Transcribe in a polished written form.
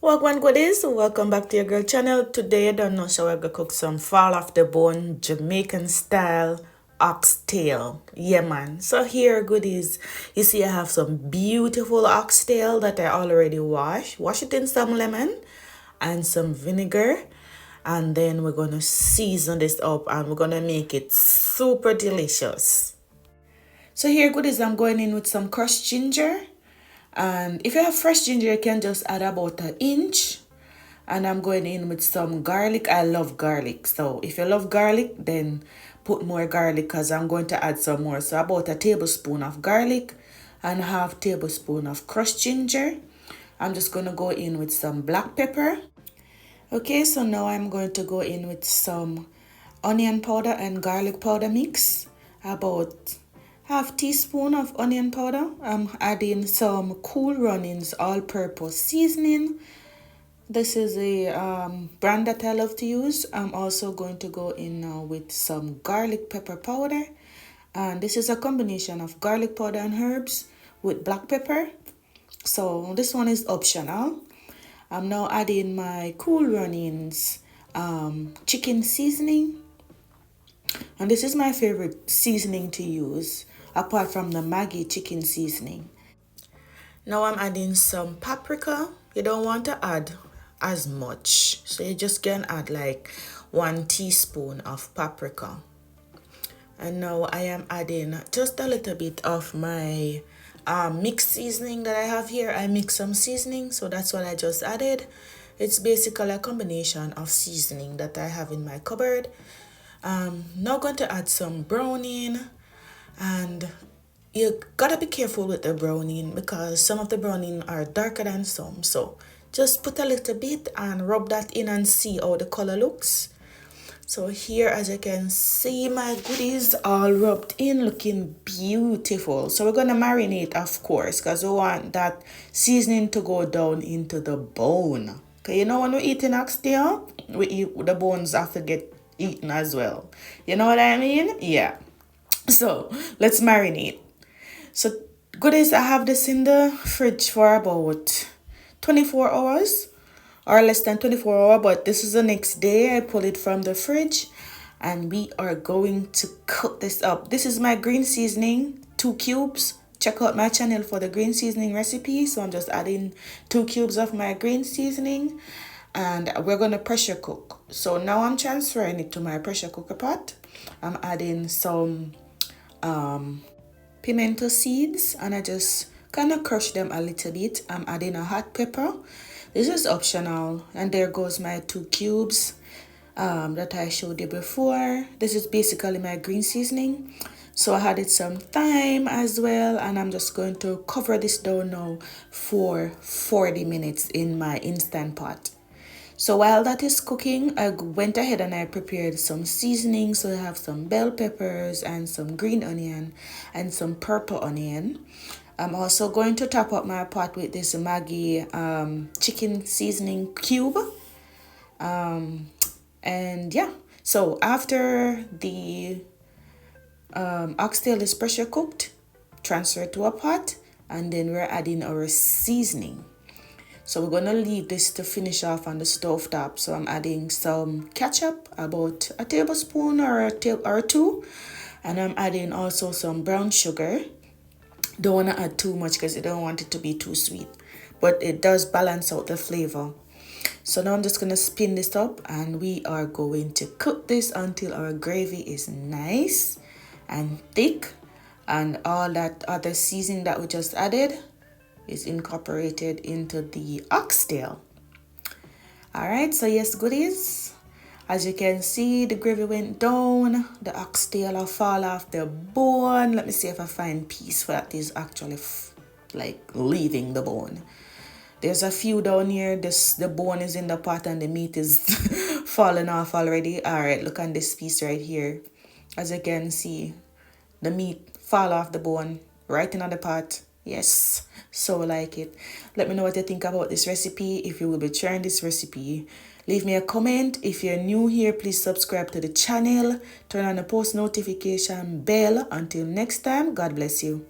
Welcome goodies, welcome back to your girl channel. Today I don't know, so we're gonna cook some fall off the bone Jamaican style oxtail. Yeah man. So here goodies, you see I have some beautiful oxtail that I already washed. Wash it in some lemon and some vinegar, and then we're gonna season this up and we're gonna make it super delicious. So here goodies, I'm going in with some crushed ginger. And if you have fresh ginger, you can just add about an inch. And I'm going in with some garlic. I love garlic. So if you love garlic, then put more garlic because I'm going to add some more. So about a tablespoon of garlic and half tablespoon of crushed ginger. I'm just going to go in with some black pepper. Okay, so now I'm going to go in with some onion powder and garlic powder mix. About half teaspoon of onion powder. I'm adding some Cool Runnings all-purpose seasoning. This is a brand that I love to use. I'm also going to go in now with some garlic pepper powder. And this is a combination of garlic powder and herbs with black pepper. So this one is optional. I'm now adding my Cool Runnings chicken seasoning. And this is my favorite seasoning to use, apart from the Maggi chicken seasoning. Now I'm adding some paprika. You don't want to add as much, so you just can add like 1 teaspoon of paprika. And now I am adding just a little bit of my mixed seasoning that I have here. I mix some seasoning, so that's what I just added. It's basically a combination of seasoning that I have in my cupboard. Now going to add some browning, and you gotta be careful with the browning because some of the browning are darker than some. So just put a little bit and rub that in and see how the color looks. So here, as you can see, my goodies all rubbed in, looking beautiful. So we're gonna marinate, of course, because we want that seasoning to go down into the bone. Okay, you know when we're eating oxtail, we eat the bones have to get eaten as well. You know what I mean? Yeah. So let's marinate. So goodies, I have this in the fridge for about 24 hours or less than 24 hours, but this is the next day. I pull it from the fridge and we are going to cook this up. This is my green seasoning, 2 cubes. Check out my channel for the green seasoning recipe. So I'm just adding 2 cubes of my green seasoning and we're going to pressure cook. So now I'm transferring it to my pressure cooker pot. I'm adding some pimento seeds and I just kind of crush them a little bit. I'm adding a hot pepper. This is optional, and there goes my 2 cubes that I showed you before. This is basically my green seasoning. So I added some thyme as well, and I'm just going to cover this down now for 40 minutes in my instant pot. So while that is cooking, I went ahead and I prepared some seasoning. So I have some bell peppers and some green onion and some purple onion. I'm also going to top up my pot with this Maggi chicken seasoning cube. And yeah, so after the oxtail is pressure cooked, transfer it to a pot, and then we're adding our seasoning. So we're gonna leave this to finish off on the stove top. So I'm adding some ketchup, about a tablespoon or two, and I'm adding also some brown sugar. Don't want to add too much because you don't want it to be too sweet, but it does balance out the flavor. So now I'm just going to spin this up and we are going to cook this until our gravy is nice and thick and all that other seasoning that we just added is incorporated into the oxtail. All right, so yes goodies, as you can see, the gravy went down, the oxtail will fall off the bone. Let me see if I find piece that is actually like leaving the bone. There's a few down here. The bone is in the pot and the meat is falling off already. All right, look on this piece right here. As you can see, the meat fall off the bone right in the pot. Yes, so like it. Let me know what you think about this recipe. If you will be trying this recipe, leave me a comment. If you're new here, please subscribe to the channel. Turn on the post notification bell. Until next time, God bless you.